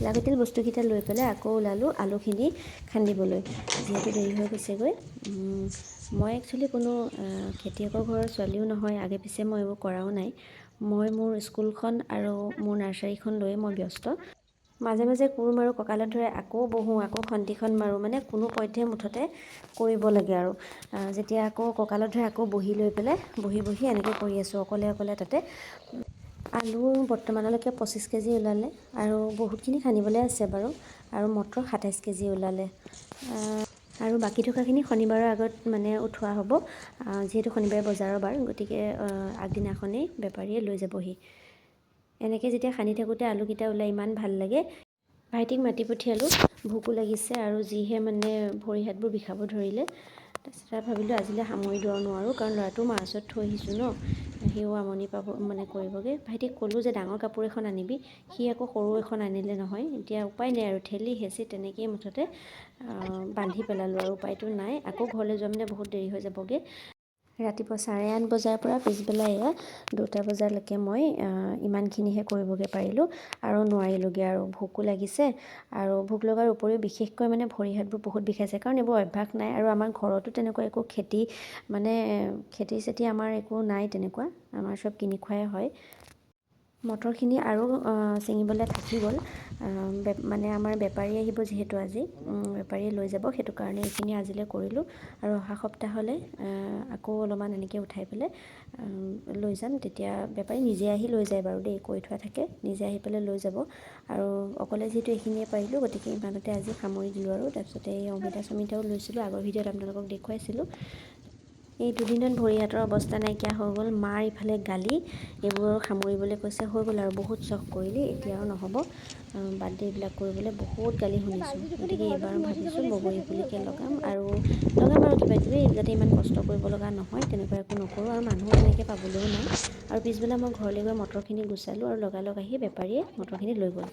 লাগতিয়াল বস্তুকেইটা লৈ পেলাই আকৌ ওলালোঁ আলুখিনি খান্দিবলৈ, যিহেতু দেৰি হৈ গৈছেগৈ। মই একচুৱেলি কোনো খেতিয়কৰ ঘৰৰ ছোৱালীও নহয়, আগে পিছে মই এইবোৰ কৰাও নাই। মই মোৰ স্কুলখন আৰু মোৰ নাৰ্চাৰীখন লৈয়ে মই ব্যস্ত। মাজে মাজে কোৰ মাৰোঁ, কঁকালত ধৰে, আকৌ বহোঁ, আকৌ খন্তিখন মাৰোঁ, মানে কোনো পধ্যে মুঠতে কৰিব লাগে আৰু। যেতিয়া আকৌ কঁকালত ধৰে আকৌ বহি লৈ পেলাই বহি এনেকৈ কৰি আছোঁ অকলে তাতে। আলু বৰ্তমানলৈকে 25 কেজি ওলালে আৰু বহুতখিনি খান্দিবলৈ আছে বাৰু, আৰু মটৰ 27 কেজি ওলালে। আৰু বাকী থকাখিনি শনিবাৰৰ আগত মানে উঠোৱা হ'ব, যিহেতু শনিবাৰে বজাৰৰ বাৰ, গতিকে আগদিনাখনেই বেপাৰীয়ে লৈ যাবহি। এনেকৈ যেতিয়া খান্দি থাকোঁতে আলুকেইটা ওলাই ইমান ভাল লাগে। ভাইটিক মাতি পঠিয়ালোঁ, ভোকো লাগিছে আৰু যিহে মানে ভৰি হাতবোৰ বিষাব ধৰিলে। তাৰপিছত আৰু ভাবিলোঁ আজিলৈ সামৰি দিব নোৱাৰোঁ, কাৰণ ল'ৰাটো মাৰ্চত থৈ আহিছোঁ ন, সিও আমনি পাব মানে কৰিবগৈ। ভাইটিক ক'লোঁ যে ডাঙৰ কাপোৰ এখন আনিবি, সি আকৌ সৰু এখন আনিলে নহয়। এতিয়া উপায় নাই আৰু ঠেলি হেঁচি তেনেকেই মুঠতে বান্ধি পেলালোঁ, আৰু উপায়টো নাই। আকৌ ঘৰলৈ যোৱা মানে বহুত দেৰি হৈ যাবগৈ। ৰাতিপুৱা 8:30 বজাৰ পৰা পিছবেলা এয়া 2টা বজালৈকে মই ইমানখিনিহে কৰিবগৈ পাৰিলোঁ, আৰু নোৱাৰিলোঁগৈ। আৰু ভোকো লাগিছে, আৰু ভোক লগাৰ উপৰিও বিশেষকৈ মানে ভৰি হাতবোৰ বহুত বিষাইছে, কাৰণ এইবোৰ অভ্যাস নাই। আৰু আমাৰ ঘৰতো তেনেকুৱা একো খেতি চেতি আমাৰ একো নাই তেনেকুৱা, আমাৰ চব কিনি খোৱাই হয়। মটৰখিনি আৰু ছিঙিবলৈ থাকি গ'ল, মানে আমাৰ বেপাৰী আহিব যিহেতু আজি, বেপাৰীয়ে লৈ যাব, সেইটো কাৰণে এইখিনি আজিলৈ কৰিলোঁ। আৰু অহা সপ্তাহলৈ আকৌ অলপমান এনেকৈ উঠাই পেলাই লৈ যাম। তেতিয়া বেপাৰী নিজে আহি লৈ যায় বাৰু দেই, কৈ থোৱা থাকে, নিজে আহি পেলাই লৈ যাব। আৰু অকলে যিহেতু এইখিনিয়ে পাৰিলোঁ, গতিকে ইমানতে আজি সামৰি দিলোঁ। আৰু তাৰপিছতে এই অমিতাও লৈছিলোঁ, আগৰ ভিডিঅ'ত আপোনালোকক দেখুৱাইছিলোঁ। এই দুদিনত ভৰি হাতৰ অৱস্থা নাইকিয়া হৈ গ'ল। মাৰ ইফালে গালি, এইবোৰ সামৰিবলৈ কৈছে, হৈ গ'ল আৰু বহুত চখ কৰিলি, এতিয়া আৰু নহ'ব, বাদ দে এইবিলাক কৰিবলৈ, বহুত গালি শুনিছোঁ। গতিকে এইবাৰ ভাবিছোঁ বগৰী পুলিকে লগাম আৰু কিবাকিবি, যাতে ইমান কষ্ট কৰিব লগা নহয়, তেনেকুৱা একো নকৰোঁ। আৰু মানুহো তেনেকৈ পাবলৈও নাই। আৰু পিছবেলা মই ঘৰলৈ গৈ মটৰখিনি গুচালোঁ, আৰু লগালগ আহি বেপাৰীয়ে মটৰখিনি লৈ গ'ল।